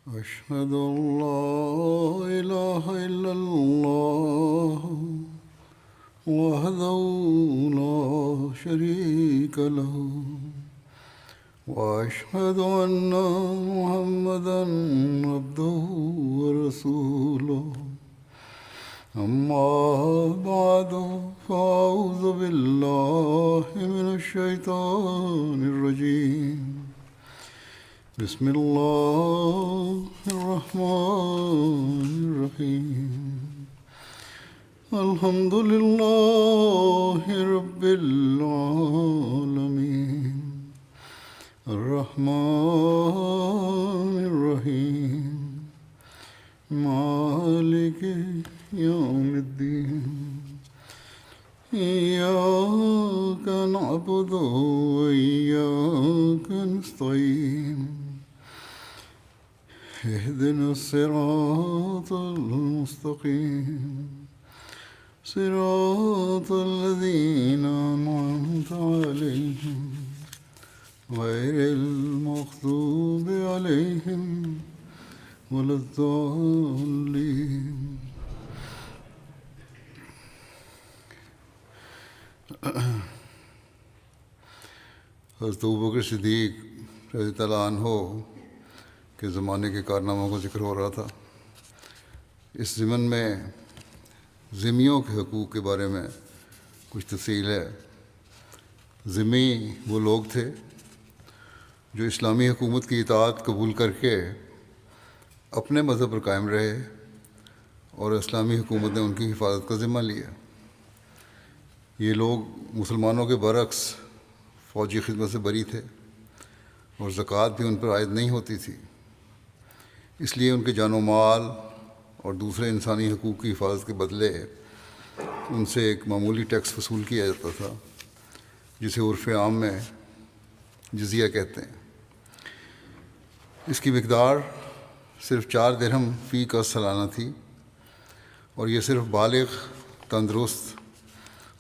أشهد أن لا إله إلا الله وحده لا شريك له وأشهد أن محمدا عبده ورسوله أما بعد فأعوذ بالله من الشيطان الرجيم بسم الله الرحمن الرحيم الحمد لله رب العالمين الرحمن الرحيم مالك يوم الدين إياك نعبد وإياك نستعين اهدنا الصراط المستقيم صراط الذين أنعمت عليهم غير المغضوب عليهم ولا الضالين. حضرت ابوبکر صدیق رضی اللہ عنہ کے زمانے کے کارناموں کا ذکر ہو رہا تھا. اس ضمن میں ذمیوں کے حقوق کے بارے میں کچھ تفصیل ہے. ذمی وہ لوگ تھے جو اسلامی حکومت کی اطاعت قبول کر کے اپنے مذہب پر قائم رہے اور اسلامی حکومت نے ان کی حفاظت کا ذمہ لیا. یہ لوگ مسلمانوں کے برعکس فوجی خدمت سے بری تھے اور زکوٰۃ بھی ان پر عائد نہیں ہوتی تھی. اس لیے ان کے جان و مال اور دوسرے انسانی حقوق کی حفاظت کے بدلے ان سے ایک معمولی ٹیکس وصول کیا جاتا تھا جسے عرف عام میں جزیہ کہتے ہیں. اس کی مقدار صرف 4 درہم فی کا سالانہ تھی اور یہ صرف بالغ، تندرست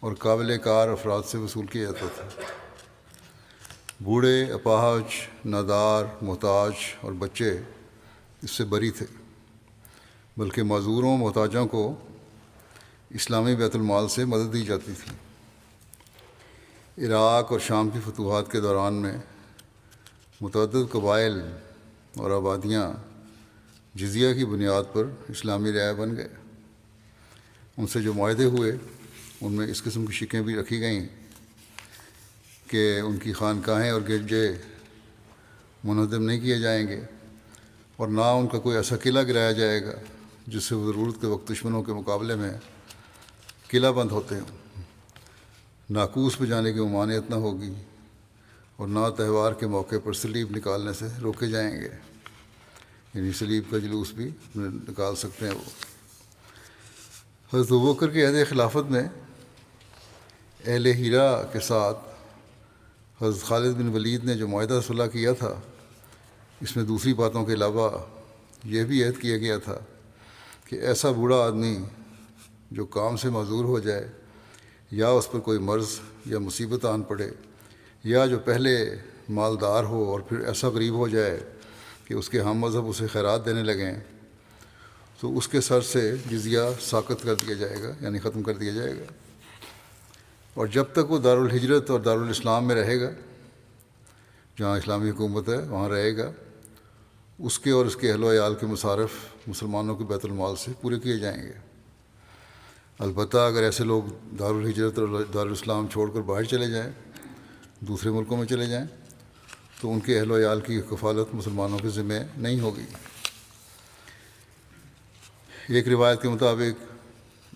اور قابل کار افراد سے وصول کیا جاتا تھا. بوڑھے، اپاہج، نادار، محتاج اور بچے اس سے بری تھے، بلکہ معذوروں، محتاجوں کو اسلامی بیت المال سے مدد دی جاتی تھی. عراق اور شام کی فتوحات کے دوران میں متعدد قبائل اور آبادیاں جزیہ کی بنیاد پر اسلامی رعایا بن گئے. ان سے جو معاہدے ہوئے ان میں اس قسم کی شکیں بھی رکھی گئیں کہ ان کی خانقاہیں اور گرجے منہدم نہیں کیے جائیں گے اور نہ ان کا کوئی ایسا قلعہ گرایا جائے گا جس سے وہ ضرورت کے وقت دشمنوں کے مقابلے میں قلعہ بند ہوتے ہوں. ناقوس پہ جانے کی ممانعت نہ ہوگی اور نہ تہوار کے موقع پر سلیب نکالنے سے روکے جائیں گے. یعنی سلیب کا جلوس بھی نکال سکتے ہیں وہ. حضرت ابوبکر کے عہد خلافت میں اہل ہیرا کے ساتھ حضرت خالد بن ولید نے جو معاہدہ صلح کیا تھا، اس میں دوسری باتوں کے علاوہ یہ بھی عہد کیا گیا تھا کہ ایسا بوڑھا آدمی جو کام سے معذور ہو جائے یا اس پر کوئی مرض یا مصیبت آن پڑے یا جو پہلے مالدار ہو اور پھر ایسا غریب ہو جائے کہ اس کے ہم مذہب اسے خیرات دینے لگیں تو اس کے سر سے جزیہ ساقط کر دیا جائے گا، یعنی ختم کر دیا جائے گا. اور جب تک وہ دارالہجرت اور دارالاسلام میں رہے گا، جہاں اسلامی حکومت ہے وہاں رہے گا، اس کے اور اس کے اہل و عیال کے مصارف مسلمانوں کے بیت المال سے پورے کیے جائیں گے. البتہ اگر ایسے لوگ دارالہجرت اور دارالاسلام چھوڑ کر باہر چلے جائیں، دوسرے ملکوں میں چلے جائیں، تو ان کے اہل و عیال کی کفالت مسلمانوں کے ذمہ نہیں ہوگی. ایک روایت کے مطابق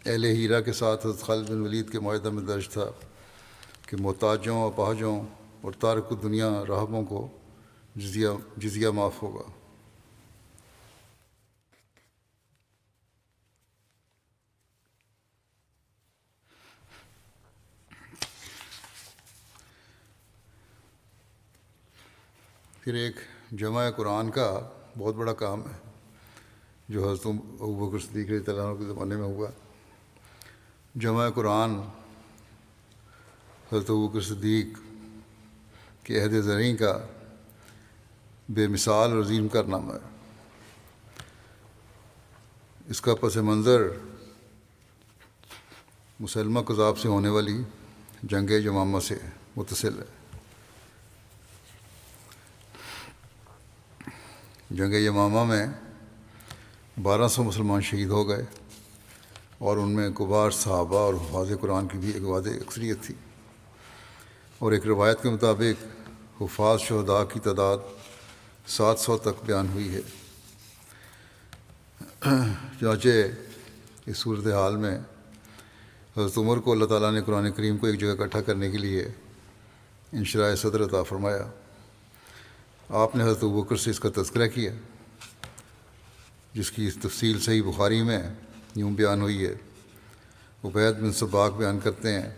اہل ہیرا کے ساتھ حضرت خالد بن ولید کے معاہدہ میں درج تھا کہ محتاجوں، اپاہجوں اور تارک الدنیا راہبوں کو جزیہ معاف ہوگا. پھر ایک جمع قرآن کا بہت بڑا کام ہے جو حضرت ابوبکر صدیق رضی اللہ عنہ کے زمانے میں ہوا. جمع قرآن حضرت ابوبکر صدیق کے عہد زرعی کا بے مثال اور عظیم کارنامہ ہے. اس کا پس منظر مسلمہ کذاب سے ہونے والی جنگ یمامہ سے متصل ہے۔ جنگ یمامہ میں 1200 مسلمان شہید ہو گئے، اور ان میں کبار صحابہ اور حفاظ قرآن کی بھی ایک واضح اکثریت تھی، اور ایک روایت کے مطابق حفاظ شہداء کی تعداد 700 تک بیان ہوئی ہے۔ چنانچہ اس صورتحال میں حضرت عمر کو اللہ تعالیٰ نے قرآن کریم کو ایک جگہ اکٹھا کرنے کے لیے انشراح صدر عطا فرمایا۔ آپ نے حضرت ابوبکر سے اس کا تذکرہ کیا، جس کی تفصیل صحیح بخاری میں یوں بیان ہوئی ہے۔ عبید بن سباق بیان کرتے ہیں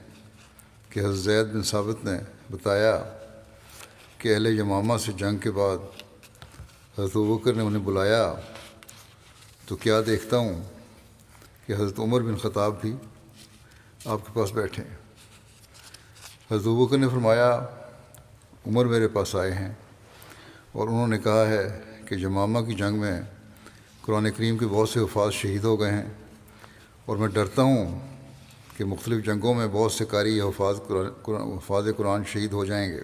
کہ حضرت زید بن ثابت نے بتایا کہ اہل یمامہ سے جنگ کے بعد حضرت ابوبکر نے انہیں بلایا تو کیا دیکھتا ہوں کہ حضرت عمر بن خطاب بھی آپ کے پاس بیٹھے ہیں۔ حضرت ابوبکر نے فرمایا عمر میرے پاس آئے ہیں اور انہوں نے کہا ہے کہ یمامہ کی جنگ میں قرآن کریم کے بہت سے حفاظ شہید ہو گئے ہیں، اور میں ڈرتا ہوں کہ مختلف جنگوں میں بہت سے قاری یا حفاظ قرآن شہید ہو جائیں گے،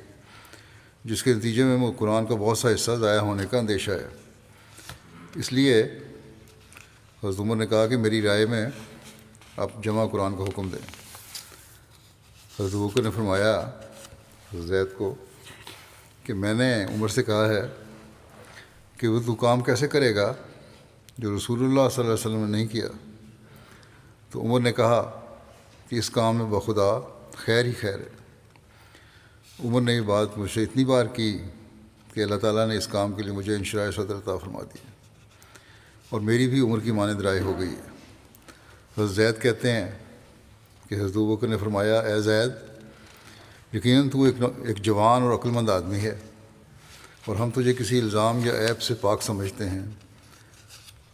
جس کے نتیجے میں قرآن کا بہت سا حصہ ضائع ہونے کا اندیشہ ہے۔ اس لیے حضرت عمر نے کہا کہ میری رائے میں آپ جمع قرآن کا حکم دیں۔ حضرت ابوبکر نے فرمایا حضرت زید کو کہ میں نے عمر سے کہا ہے کہ وہ تو کام کیسے کرے گا جو رسول اللہ صلی اللہ علیہ وسلم نے نہیں کیا۔ تو عمر نے کہا کہ اس کام میں بخدا خیر ہی خیر ہے۔ عمر نے یہ بات مجھ سے اتنی بار کی کہ اللہ تعالیٰ نے اس کام کے لیے مجھے انشراح صدر عطا فرما دی، اور میری بھی عمر کی مانند رائے ہو گئی ہے۔ حضرت زید کہتے ہیں کہ حضرت ابوبکر نے فرمایا اے زید، یقیناً تو ایک جوان اور عقل مند آدمی ہے، اور ہم تجھے کسی الزام یا عیب سے پاک سمجھتے ہیں۔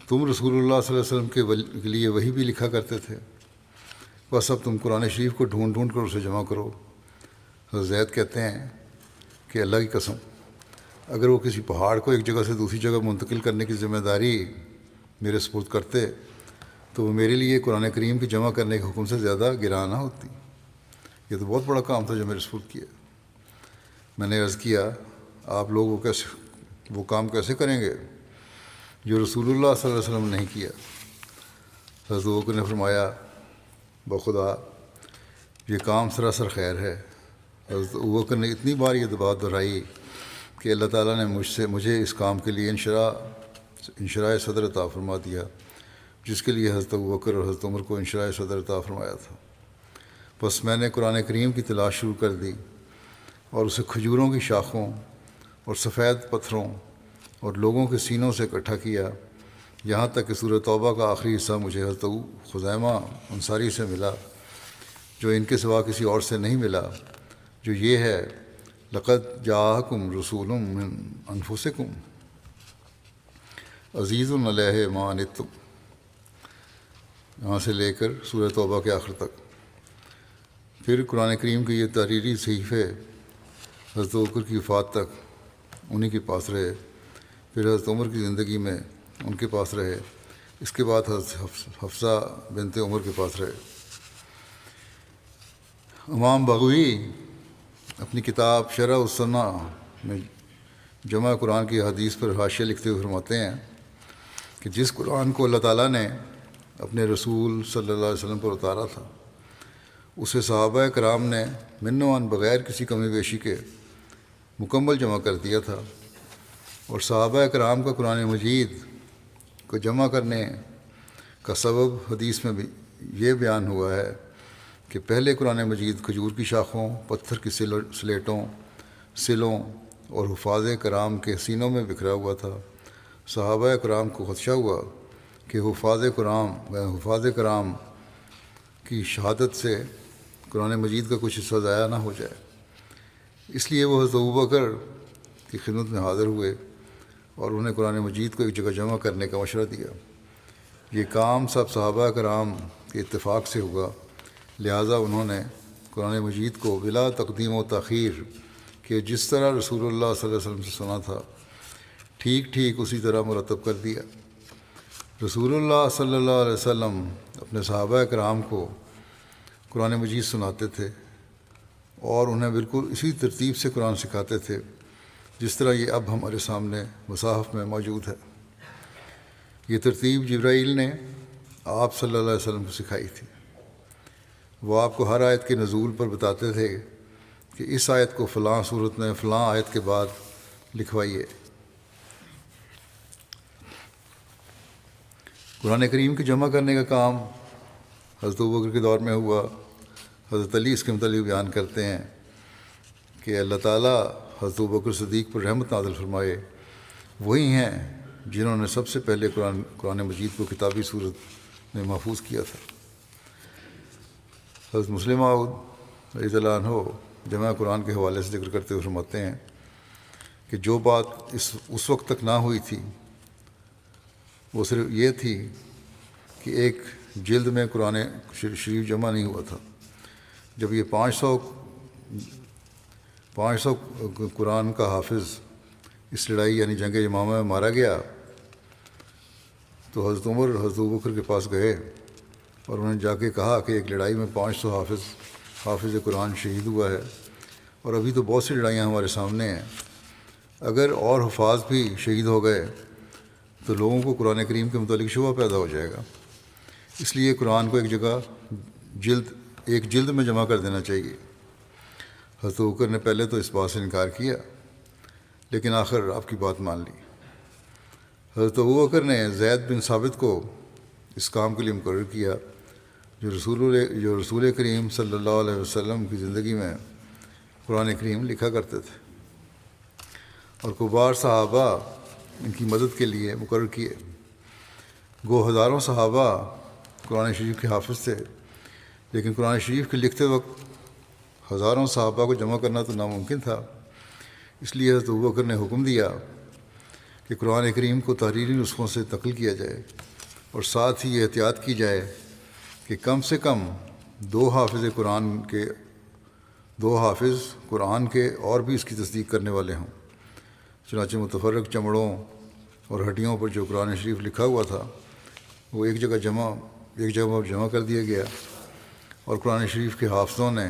تم رسول اللہ صلی اللہ علیہ وسلم کے لیے وحی بھی لکھا کرتے تھے، بس اب تم قرآن شریف کو ڈھونڈ ڈھونڈ کر اسے جمع کرو۔ حضرت زید کہتے ہیں کہ اللہ کی قسم، اگر وہ کسی پہاڑ کو ایک جگہ سے دوسری جگہ منتقل کرنے کی ذمہ داری میرے سپرد کرتے تو وہ میرے لیے قرآن کریم کی جمع کرنے کے حکم سے زیادہ گراں نہ ہوتی۔ یہ تو بہت بڑا کام تھا جو میرے سپرد کیا۔ میں نے عرض کیا آپ لوگ وہ کام کیسے کریں گے جو رسول اللہ صلی اللہ علیہ وسلم نے نہیں کیا؟ حضرت ابوبکر نے فرمایا بخدا یہ کام سراسر خیر ہے۔ حضرت ابوبکر نے اتنی بار یہ بات دہرائی کہ اللہ تعالیٰ نے مجھے اس کام کے لیے انشراح صدر عطا فرما دیا، جس کے لیے حضرت ابوبکر اور حضرت عمر کو انشراح صدر عطا فرمایا تھا۔ بس میں نے قرآن کریم کی تلاش شروع کر دی اور اسے کھجوروں کی شاخوں اور سفید پتھروں اور لوگوں کے سینوں سے اکٹھا کیا، یہاں تک کہ سورۃ توبہ کا آخری حصہ مجھے حضرت خزیمہ انصاری سے ملا، جو ان کے سوا کسی اور سے نہیں ملا، جو یہ ہے لقد جاءکم رسول من انفسکم عزیز علیہ ما عنتم، یہاں سے لے کر سورۃ توبہ کے آخر تک۔ پھر قرآن کریم کے یہ تحریری صحیفے حضرت ابوبکر کی وفات تک انہی کے پاس رہے، پھر حضرت عمر کی زندگی میں ان کے پاس رہے، اس کے بعد حضرت حفصہ بنت عمر کے پاس رہے۔ امام بغوی اپنی کتاب شرح السنہ میں جمع قرآن کی حدیث پر حاشیہ لکھتے ہوئے فرماتے ہیں کہ جس قرآن کو اللہ تعالیٰ نے اپنے رسول صلی اللہ علیہ وسلم پر اتارا تھا اسے صحابہ کرام نے من و عن بغیر کسی کمی بیشی کے مکمل جمع کر دیا تھا، اور صحابہ کرام کا قرآن مجید کو جمع کرنے کا سبب حدیث میں بھی یہ بیان ہوا ہے کہ پہلے قرآن مجید کھجور کی شاخوں، پتھر کی سلیٹوں، سلوں اور حفاظ کرام کے سینوں میں بکھرا ہوا تھا۔ صحابہ کرام کو خدشہ ہوا کہ حفاظ کرام کی شہادت سے قرآن مجید کا کچھ حصہ ضائع نہ ہو جائے، اس لیے وہ حضرت ابوبکر کی خدمت میں حاضر ہوئے اور انہیں قرآن مجید کو ایک جگہ جمع کرنے کا مشورہ دیا۔ یہ کام سب صحابہ کرام کے اتفاق سے ہوا، لہٰذا انہوں نے قرآن مجید کو بلا تقدیم و تاخیر کہ جس طرح رسول اللہ صلی اللہ علیہ وسلم سے سنا تھا ٹھیک اسی طرح مرتب کر دیا۔ رسول اللہ صلی اللہ علیہ وسلم اپنے صحابہ کرام کو قرآن مجید سناتے تھے اور انہیں بالکل اسی ترتیب سے قرآن سکھاتے تھے جس طرح یہ اب ہمارے سامنے مصحف میں موجود ہے۔ یہ ترتیب جبرائیل نے آپ صلی اللہ علیہ وسلم کو سکھائی تھی۔ وہ آپ کو ہر آیت کے نزول پر بتاتے تھے کہ اس آیت کو فلاں صورت میں فلاں آیت کے بعد لکھوائیے۔ قرآن کریم کی جمع کرنے کا کام حضرت ابوبکر کے دور میں ہوا۔ حضرت علی اس کے متعلق بیان کرتے ہیں کہ اللہ تعالیٰ حضرت ابوبکر صدیق پر رحمت نازل فرمائے وہی ہیں جنہوں نے سب سے پہلے قرآن مجید کو کتابی صورت میں محفوظ کیا تھا۔ حضرت مسلم موعود رضی اللہ عنہ جمع قرآن کے حوالے سے ذکر کرتے ہوئے فرماتے ہیں کہ جو بات اس وقت تک نہ ہوئی تھی وہ صرف یہ تھی کہ ایک جلد میں قرآن شریف جمع نہیں ہوا تھا۔ جب یہ 500 قرآن کا حافظ اس لڑائی یعنی جنگ یمامہ میں مارا گیا تو حضرت عمر حضرت ابوبکر کے پاس گئے اور انہوں نے جا کے کہا کہ ایک لڑائی میں 500 حافظ قرآن شہید ہوا ہے اور ابھی تو بہت سی لڑائیاں ہمارے سامنے ہیں، اگر اور حفاظ بھی شہید ہو گئے تو لوگوں کو قرآن کریم کے متعلق شبہ پیدا ہو جائے گا، اس لیے قرآن کو ایک جلد میں جمع کر دینا چاہیے۔ حضرت ابوبکر نے پہلے تو اس بات سے انکار کیا لیکن آخر آپ کی بات مان لی۔ حضرت ابوبکر نے زید بن ثابت کو اس کام کے لیے مقرر کیا جو رسول کریم صلی اللہ علیہ وسلم کی زندگی میں قرآن کریم لکھا کرتے تھے، اور کبار صحابہ ان کی مدد کے لیے مقرر کیے۔ گو ہزاروں صحابہ قرآن شریف کے حافظ تھے، لیکن قرآن شریف کے لکھتے وقت ہزاروں صحابہ کو جمع کرنا تو ناممکن تھا، اس لیے حضرت ابوبکر نے حکم دیا کہ قرآن کریم کو تحریری نسخوں سے نقل کیا جائے اور ساتھ ہی یہ احتیاط کی جائے کہ کم سے کم دو حافظ قرآن کے اور بھی اس کی تصدیق کرنے والے ہوں۔ چنانچہ متفرق چمڑوں اور ہڈیوں پر جو قرآن شریف لکھا ہوا تھا وہ ایک جگہ جمع کر دیا گیا اور قرآن شریف کے حافظوں نے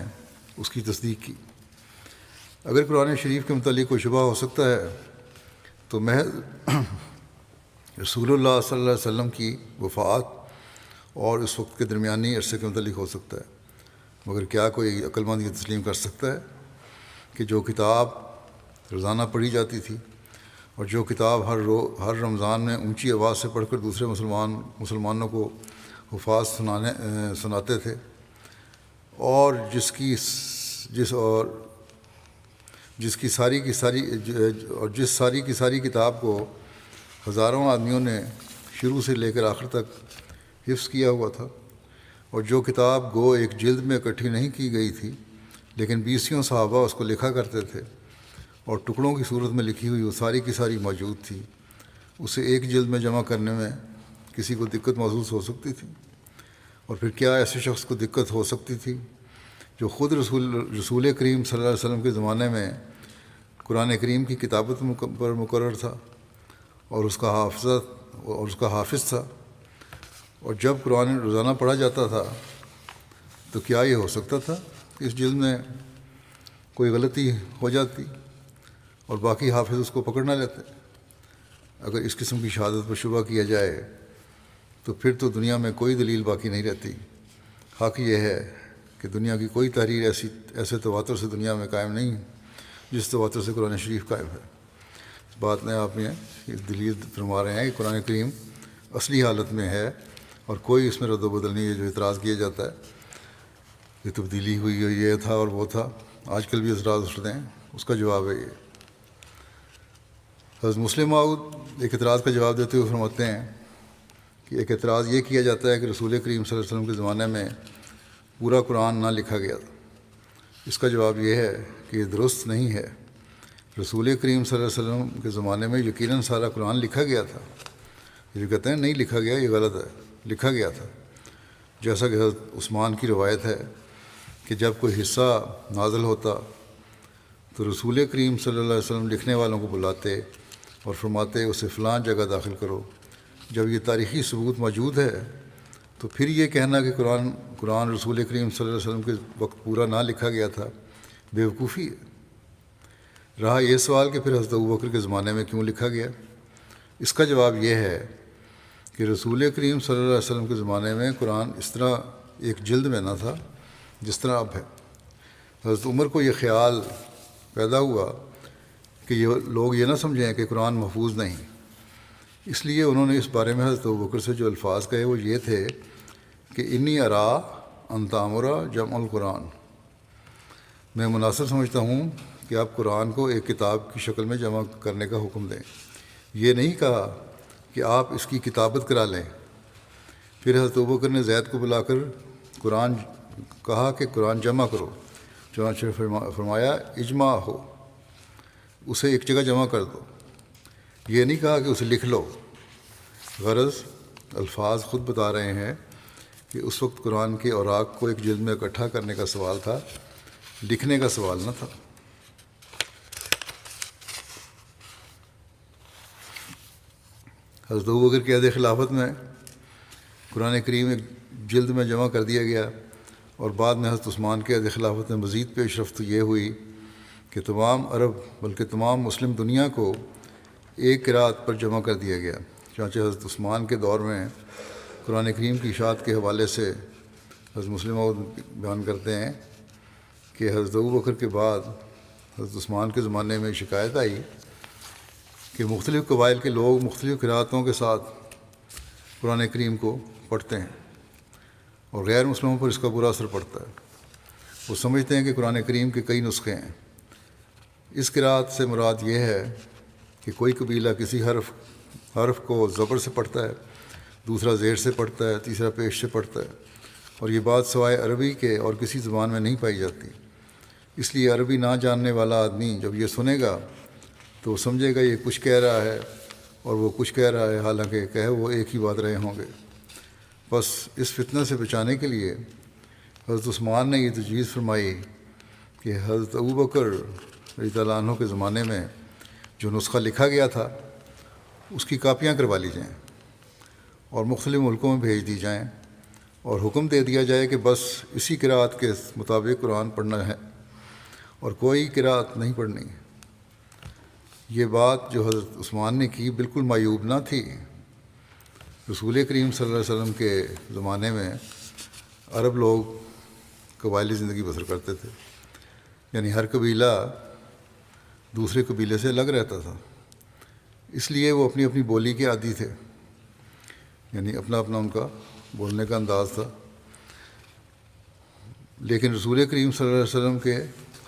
اس کی تصدیق کی۔ اگر قرآن شریف کے متعلق کوئی شبہ ہو سکتا ہے تو محض رسول اللہ صلی اللہ علیہ وسلم کی وفات اور اس وقت کے درمیانی عرصے کے متعلق ہو سکتا ہے، مگر کیا کوئی عقل مند یہ تسلیم کر سکتا ہے کہ جو کتاب روزانہ پڑھی جاتی تھی اور جو کتاب ہر رمضان میں اونچی آواز سے پڑھ کر دوسرے مسلمانوں کو حفاظ سناتے تھے اور جس ساری کی ساری کتاب کو ہزاروں آدمیوں نے شروع سے لے کر آخر تک حفظ کیا ہوا تھا، اور جو کتاب گو ایک جلد میں اکٹھی نہیں کی گئی تھی لیکن 20 صحابہ اس کو لکھا کرتے تھے اور ٹکڑوں کی صورت میں لکھی ہوئی وہ ساری کی ساری موجود تھی، اسے ایک جلد میں جمع کرنے میں کسی کو دقت محسوس ہو سکتی تھی؟ اور پھر کیا ایسے شخص کو دقت ہو سکتی تھی جو خود رسول کریم صلی اللہ علیہ وسلم کے زمانے میں قرآن کریم کی کتابت پر مقرر تھا اور اس کا حافظ تھا، اور جب قرآن روزانہ پڑھا جاتا تھا تو کیا یہ ہو سکتا تھا کہ اس جلد میں کوئی غلطی ہو جاتی اور باقی حافظ اس کو پکڑ نہ لیتے؟ اگر اس قسم کی شہادت پر شبہ کیا جائے تو پھر تو دنیا میں کوئی دلیل باقی نہیں رہتی۔ حق یہ ہے کہ دنیا کی کوئی تحریر ایسے تواتر سے دنیا میں قائم نہیں جس تواتر سے قرآن شریف قائم ہے۔ اس بات میں آپ یہ دلیل فرما رہے ہیں کہ قرآن کریم اصلی حالت میں ہے اور کوئی اس میں رد و بدل نہیں ہے۔ جو اعتراض کیا جاتا ہے یہ تبدیلی ہوئی ہے، یہ تھا اور وہ تھا، آج کل بھی اعتراض اٹھتے ہیں، اس کا جواب ہے یہ۔ حضرت مسلم موعود ایک اعتراض کا جواب دیتے ہوئے فرماتے ہیں کہ ایک اعتراض یہ کیا جاتا ہے کہ رسول کریم صلی اللہ علیہ وسلم کے زمانے میں پورا قرآن نہ لکھا گیا تھا۔ اس کا جواب یہ ہے کہ یہ درست نہیں ہے۔ رسول کریم صلی اللہ علیہ وسلم کے زمانے میں یقیناً سارا قرآن لکھا گیا تھا۔ یہ کہتے ہیں نہیں لکھا گیا، یہ غلط ہے، لکھا گیا تھا۔ جیسا کہ حضرت عثمان کی روایت ہے کہ جب کوئی حصہ نازل ہوتا تو رسول کریم صلی اللہ علیہ وسلم لکھنے والوں کو بلاتے اور فرماتے اسے فلاں جگہ داخل کرو، جب یہ تاریخی ثبوت موجود ہے تو پھر یہ کہنا کہ قرآن رسول کریم صلی اللہ علیہ وسلم کے وقت پورا نہ لکھا گیا تھا بیوقوفی ہے۔ رہا یہ سوال کہ پھر حضرت ابوبکر کے زمانے میں کیوں لکھا گیا، اس کا جواب یہ ہے کہ رسول کریم صلی اللہ علیہ وسلم کے زمانے میں قرآن اس طرح ایک جلد میں نہ تھا جس طرح اب ہے۔ حضرت عمر کو یہ خیال پیدا ہوا کہ یہ لوگ یہ نہ سمجھیں کہ قرآن محفوظ نہیں، اس لیے انہوں نے اس بارے میں حضرت ابوبکر سے جو الفاظ کہے وہ یہ تھے کہ انی ارا ان تامرا جمع القرآن، میں مناسب سمجھتا ہوں کہ آپ قرآن کو ایک کتاب کی شکل میں جمع کرنے کا حکم دیں، یہ نہیں کہا کہ آپ اس کی کتابت کرا لیں۔ پھر حضرت ابوبکر نے زید کو بلا کر کہا کہ قرآن جمع کرو، چنانچہ فرمایا اجماع ہو، اسے ایک جگہ جمع کر دو، یہ نہیں کہا کہ اسے لکھ لو۔ غرض الفاظ خود بتا رہے ہیں کہ اس وقت قرآن کے اوراق کو ایک جلد میں اکٹھا کرنے کا سوال تھا، لکھنے کا سوال نہ تھا۔ حضرت ابوبکر کے عہد خلافت میں قرآن کریم ایک جلد میں جمع کر دیا گیا، اور بعد میں حضرت عثمان کے عہد خلافت میں مزید پیش رفت یہ ہوئی کہ تمام عرب بلکہ تمام مسلم دنیا کو ایک قرأت پر جمع کر دیا گیا۔ چنانچہ حضرت عثمان کے دور میں قرآن کریم کی اشاعت کے حوالے سے حضرت مسلم بیان کرتے ہیں کہ حضرت ابوبکر کے بعد حضرت عثمان کے زمانے میں شکایت آئی کہ مختلف قبائل کے لوگ مختلف قرأتوں کے ساتھ قرآن کریم کو پڑھتے ہیں اور غیر مسلموں پر اس کا برا اثر پڑتا ہے۔ وہ سمجھتے ہیں کہ قرآن کریم کے کئی نسخے ہیں۔ اس قرأت سے مراد یہ ہے کہ کوئی قبیلہ کسی حرف کو زبر سے پڑھتا ہے، دوسرا زیر سے پڑھتا ہے، تیسرا پیش سے پڑھتا ہے، اور یہ بات سوائے عربی کے اور کسی زبان میں نہیں پائی جاتی۔ اس لیے عربی نہ جاننے والا آدمی جب یہ سنے گا تو وہ سمجھے گا یہ کچھ کہہ رہا ہے اور وہ کچھ کہہ رہا ہے، حالانکہ کہہ وہ ایک ہی بات رہے ہوں گے۔ بس اس فتنہ سے بچانے کے لیے حضرت عثمان نے یہ تجویز فرمائی کہ حضرت ابوبکر رضی اللہ عنہ کے زمانے میں جو نسخہ لکھا گیا تھا اس کی کاپیاں کروا لی جائیں اور مختلف ملکوں میں بھیج دی جائیں، اور حکم دے دیا جائے کہ بس اسی قرأت کے مطابق قرآن پڑھنا ہے اور کوئی قرأت نہیں پڑھنی۔ یہ بات جو حضرت عثمان نے کی بالکل معیوب نہ تھی۔ رسول کریم صلی اللہ علیہ وسلم کے زمانے میں عرب لوگ قبائلی زندگی بسر کرتے تھے، یعنی ہر قبیلہ دوسرے قبیلے سے الگ رہتا تھا، اس لیے وہ اپنی اپنی بولی کے عادی تھے، یعنی اپنا اپنا ان کا بولنے کا انداز تھا۔ لیکن رسول کریم صلی اللہ علیہ وسلم کے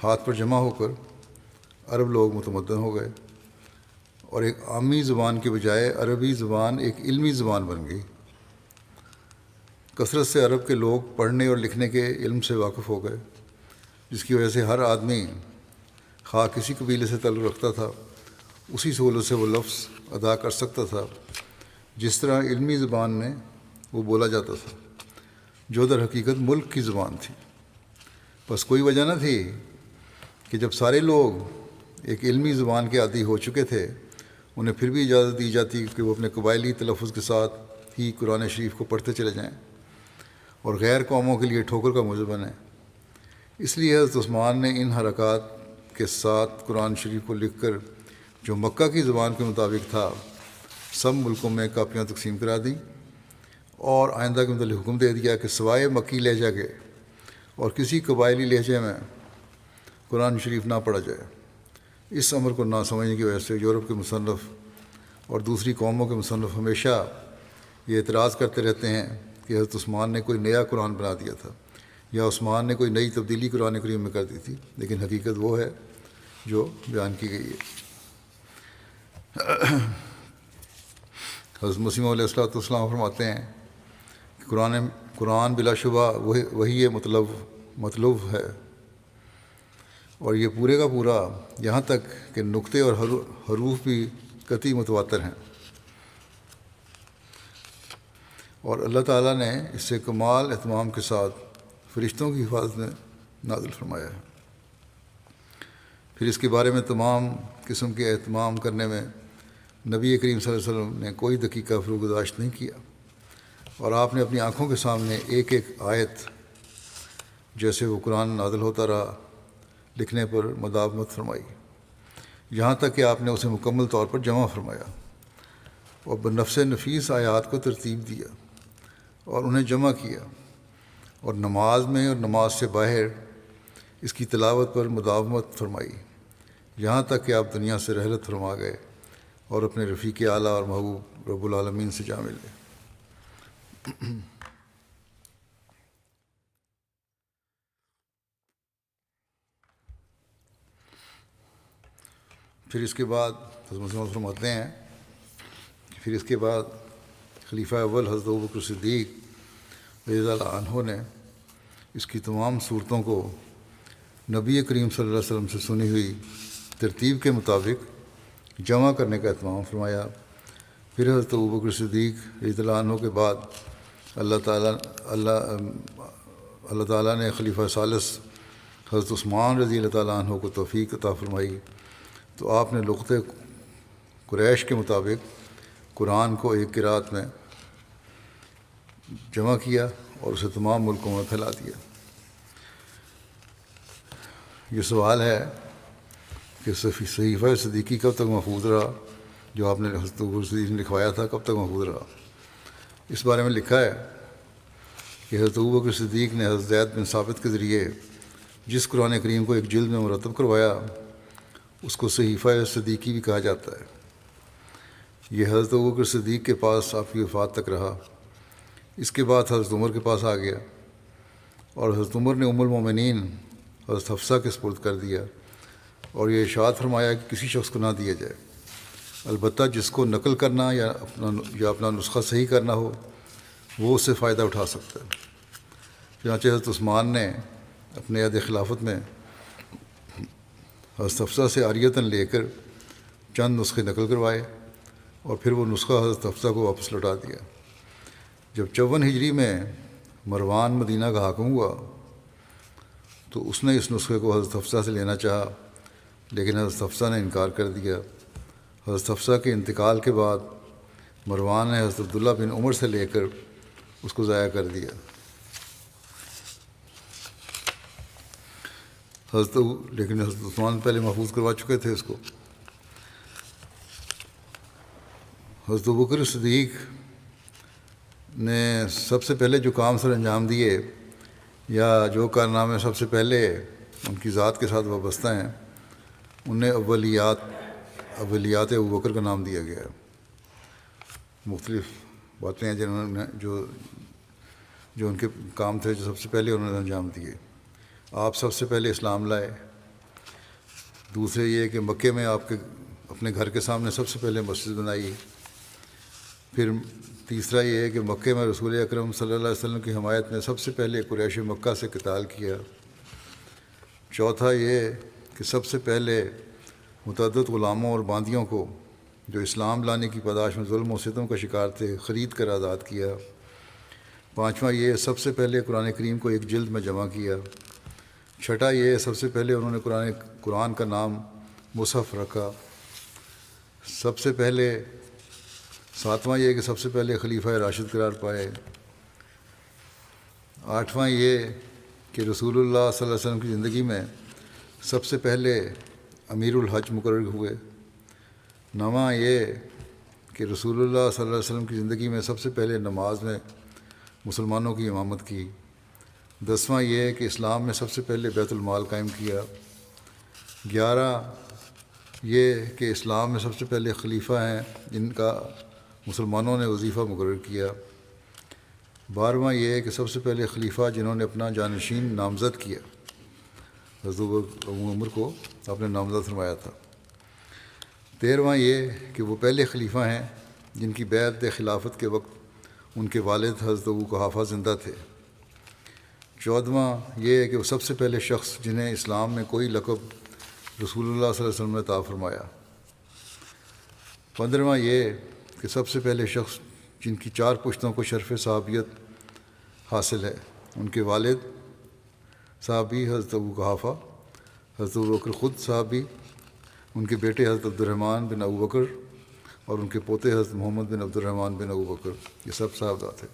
ہاتھ پر جمع ہو کر عرب لوگ متمدن ہو گئے، اور ایک عامی زبان کے بجائے عربی زبان ایک علمی زبان بن گئی۔ کثرت سے عرب کے لوگ پڑھنے اور لکھنے کے علم سے واقف ہو گئے، جس کی وجہ سے ہر آدمی خواہ کسی قبیلے سے تعلق رکھتا تھا اسی سہولت سے وہ لفظ ادا کر سکتا تھا جس طرح علمی زبان میں وہ بولا جاتا تھا، جو در حقیقت ملک کی زبان تھی۔ بس کوئی وجہ نہ تھی کہ جب سارے لوگ ایک علمی زبان کے عادی ہو چکے تھے انہیں پھر بھی اجازت دی جاتی کہ وہ اپنے قبائلی تلفظ کے ساتھ ہی قرآن شریف کو پڑھتے چلے جائیں اور غیر قوموں کے لیے ٹھوکر کا موجب بنیں۔ اس لیے حضرت عثمان نے ان حرکات کے ساتھ قرآن شریف کو لکھ کر جو مکہ کی زبان کے مطابق تھا سب ملکوں میں کاپیاں تقسیم کرا دیں، اور آئندہ کے متعلق حکم دے دیا کہ سوائے مکی لہجہ کے اور کسی قبائلی لہجے میں قرآن شریف نہ پڑھا جائے۔ اس امر کو نہ سمجھنے کی وجہ سے یورپ کے مصنف اور دوسری قوموں کے مصنف ہمیشہ یہ اعتراض کرتے رہتے ہیں کہ حضرت عثمان نے کوئی نیا قرآن بنا دیا تھا یا عثمان نے کوئی نئی تبدیلی قرآن کریم میں کر دی تھی، لیکن حقیقت وہ ہے جو بیان کی گئی ہے۔ حضرت مسیح علیہ السلام فرماتے ہیں کہ قرآن بلا شبہ وہی مطلوب ہے، اور یہ پورے کا پورا یہاں تک کہ نقطے اور حروف بھی قطعی متواتر ہیں، اور اللہ تعالیٰ نے اس سے کمال اہتمام کے ساتھ فرشتوں کی حفاظت میں نازل فرمایا ہے۔ پھر اس کے بارے میں تمام قسم کے اہتمام کرنے میں نبی کریم صلی اللہ علیہ وسلم نے کوئی دقیقہ فروگزاشت نہیں کیا، اور آپ نے اپنی آنکھوں کے سامنے ایک ایک آیت جیسے وہ قرآن نازل ہوتا رہا لکھنے پر مداومت فرمائی، یہاں تک کہ آپ نے اسے مکمل طور پر جمع فرمایا اور بنفس نفیس آیات کو ترتیب دیا اور انہیں جمع کیا، اور نماز میں اور نماز سے باہر اس کی تلاوت پر مداومت فرمائی، یہاں تک کہ آپ دنیا سے رحلت فرما گئے اور اپنے رفیق اعلیٰ اور محبوب رب العالمین سے جا ملے۔ پھر اس کے بعد حضرت فرماتے ہیں کہ پھر اس کے بعد خلیفہ اول حضرت ابوبکر صدیق رضی اللہ عنہ نے اس کی تمام صورتوں کو نبی کریم صلی اللہ علیہ وسلم سے سنی ہوئی ترتیب کے مطابق جمع کرنے کا اہتمام فرمایا۔ پھر حضرت ابوبکر صدیق رضی اللہ عنہ کے بعد اللہ تعالیٰ نے خلیفہ ثالث حضرت عثمان رضی اللہ تعالیٰ عنہ کو توفیق عطا فرمائی، تو آپ نے لغت قریش کے مطابق قرآن کو ایک قرات میں جمع کیا اور اسے تمام ملکوں میں پھیلا دیا۔ یہ سوال ہے کہ صحیفہ صدیقی کب تک محفوظ رہا، جو آپ نے حضرت ابوبکر صدیق نے لکھوایا تھا، کب تک محفوظ رہا؟ اس بارے میں لکھا ہے کہ حضرت ابوبکر صدیق نے حضرت زید بن ثابت کے ذریعے جس قرآن کریم کو ایک جلد میں مرتب کروایا اس کو صحیفہ صدیقی بھی کہا جاتا ہے۔ یہ حضرت ابوبکر صدیق کے پاس آپ کی وفات تک رہا، اس کے بعد حضرت عمر کے پاس آ گیا، اور حضرت عمر نے ام المومنین حضرت حفصہ کے سپرد کر دیا، اور یہ ارشاد فرمایا کہ کسی شخص کو نہ دیا جائے، البتہ جس کو نقل کرنا یا اپنا نسخہ صحیح کرنا ہو وہ اس سے فائدہ اٹھا سکتا ہے۔ چنانچہ حضرت عثمان نے اپنے عہد خلافت میں حضرت حفصہ سے عاریۃً لے کر چند نسخے نقل کروائے، اور پھر وہ نسخہ حضرت حفصہ کو واپس لوٹا دیا۔ جب 54 ہجری میں مروان مدینہ کا حاکم ہوا تو اس نے اس نسخے کو حضرت حفصہ سے لینا چاہا، لیکن حضرت حفصہ نے انکار کر دیا۔ حضرت حفصہ کے انتقال کے بعد مروان نے حضرت عبداللہ بن عمر سے لے کر اس کو ضائع کر دیا۔ لیکن حضرت عثمان پہلے محفوظ کروا چکے تھے اس کو۔ حضرت ابوبکر صدیق نے سب سے پہلے جو کام سر انجام دیے یا جو کارنامے سب سے پہلے ان کی ذات کے ساتھ وابستہ ہیں، انہیں اولیات ابوبکر کا نام دیا گیا ہے۔ مختلف باتیں ہیں جنہوں نے جو ان کے کام تھے جو سب سے پہلے انہوں نے انجام دیے۔ آپ سب سے پہلے اسلام لائے، دوسرے یہ کہ مکے میں آپ کے اپنے گھر کے سامنے سب سے پہلے مسجد بنائی، پھر تیسرا یہ ہے کہ مکے میں رسول اکرم صلی اللہ علیہ وسلم کی حمایت میں سب سے پہلے قریش مکہ سے قتال کیا، چوتھا یہ کہ سب سے پہلے متعدد غلاموں اور باندیوں کو جو اسلام لانے کی پاداش میں ظلم و ستم کا شکار تھے خرید کر آزاد کیا، پانچواں یہ سب سے پہلے قرآن کریم کو ایک جلد میں جمع کیا، چھٹا یہ سب سے پہلے انہوں نے قرآن کا نام مصحف رکھا، سب سے پہلے ساتواں یہ کہ سب سے پہلے خلیفہ راشد قرار پائے، آٹھواں یہ کہ رسول اللہ صلی اللہ علیہ وسلم کی زندگی میں سب سے پہلے امیر الحج مقرر ہوئے، نواں یہ کہ رسول اللہ صلی اللہ علیہ وسلم کی زندگی میں سب سے پہلے نماز میں مسلمانوں کی امامت کی، دسواں یہ کہ اسلام میں سب سے پہلے بیت المال قائم کیا، 11 یہ کہ اسلام میں سب سے پہلے خلیفہ ہیں جن کا مسلمانوں نے وظیفہ مقرر کیا، 12واں یہ کہ سب سے پہلے خلیفہ جنہوں نے اپنا جانشین نامزد کیا، حضرت عمر کو آپ نے نامزد فرمایا تھا، 13واں یہ کہ وہ پہلے خلیفہ ہیں جن کی بیعت خلافت کے وقت ان کے والد حضرت ابو قحافہ زندہ تھے، 14واں یہ کہ وہ سب سے پہلے شخص جنہیں اسلام میں کوئی لقب رسول اللہ صلی اللہ علیہ وسلم نے عطا فرمایا، 15واں یہ کہ سب سے پہلے شخص جن کی 4 پشتوں کو شرف صحابیت حاصل ہے، ان کے والد صحابی حضرت ابو قحافہ، حضرت ابوبکر خود صحابی، ان کے بیٹے حضرت عبد الرحمن بن ابوبکر اور ان کے پوتے حضرت محمد بن عبد الرحمن بن ابو بکر، یہ سب صحابہ تھے۔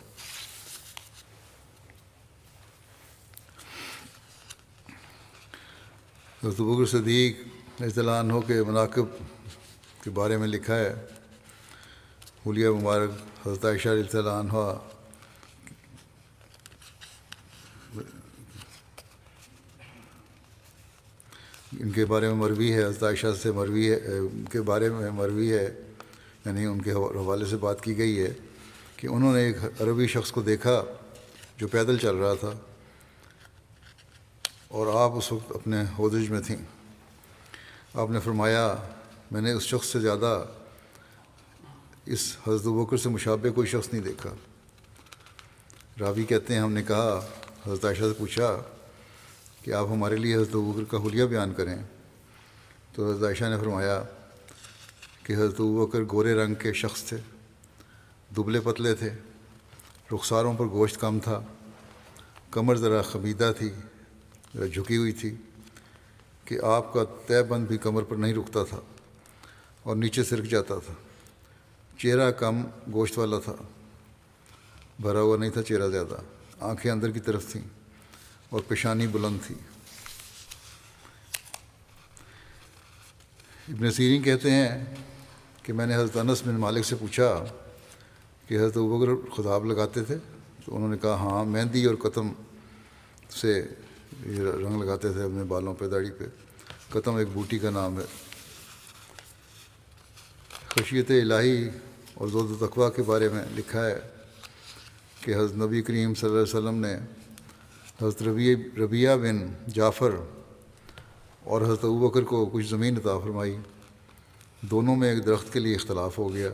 حضرت ابوبکر صدیق رضی اللہ عنہ کے مناقب کے بارے میں لکھا ہے، حلیہ مبارک حضرت عائشہ رضی اللہ عنہ ان کے بارے میں مروی ہے، حضرت عائشہ سے مروی ہے، ان کے بارے میں مروی ہے، یعنی ان کے حوالے سے بات کی گئی ہے کہ انہوں نے ایک عربی شخص کو دیکھا جو پیدل چل رہا تھا، اور آپ اس وقت اپنے ہودج میں تھیں۔ آپ نے فرمایا، میں نے اس شخص سے زیادہ اس حضرت ابوبکر سے مشابہ کوئی شخص نہیں دیکھا۔ راوی کہتے ہیں، ہم نے کہا، حضرت عائشہ سے پوچھا کہ آپ ہمارے لیے حضرت ابوبکر کا حلیہ بیان کریں، تو حضرت عائشہ نے فرمایا کہ حضرت ابوبکر گورے رنگ کے شخص تھے، دبلے پتلے تھے، رخساروں پر گوشت کم تھا، کمر ذرا خمیدہ تھی، ذرا جھکی ہوئی تھی کہ آپ کا تہہ بند بھی کمر پر نہیں رکتا تھا اور نیچے سرک جاتا تھا، چہرہ کم گوشت والا تھا، بھرا ہوا نہیں تھا چہرہ زیادہ، آنکھیں اندر کی طرف تھیں اور پیشانی بلند تھی۔ ابن سیرین کہتے ہیں کہ میں نے حضرت انس بن مالک سے پوچھا کہ حضرت ابوبکر خضاب لگاتے تھے؟ تو انہوں نے کہا، ہاں، مہندی اور قطم سے یہ رنگ لگاتے تھے اپنے بالوں پہ، داڑھی پہ۔ قطم ایک بوٹی کا نام ہے۔ خشیت الہی اور زہد و تقویٰ کے بارے میں لکھا ہے کہ حضرت نبی کریم صلی اللہ علیہ وسلم نے حضرت ربیعہ بن جعفر اور حضرت ابوبکر کو کچھ زمین عطا فرمائی، دونوں میں ایک درخت کے لیے اختلاف ہو گیا۔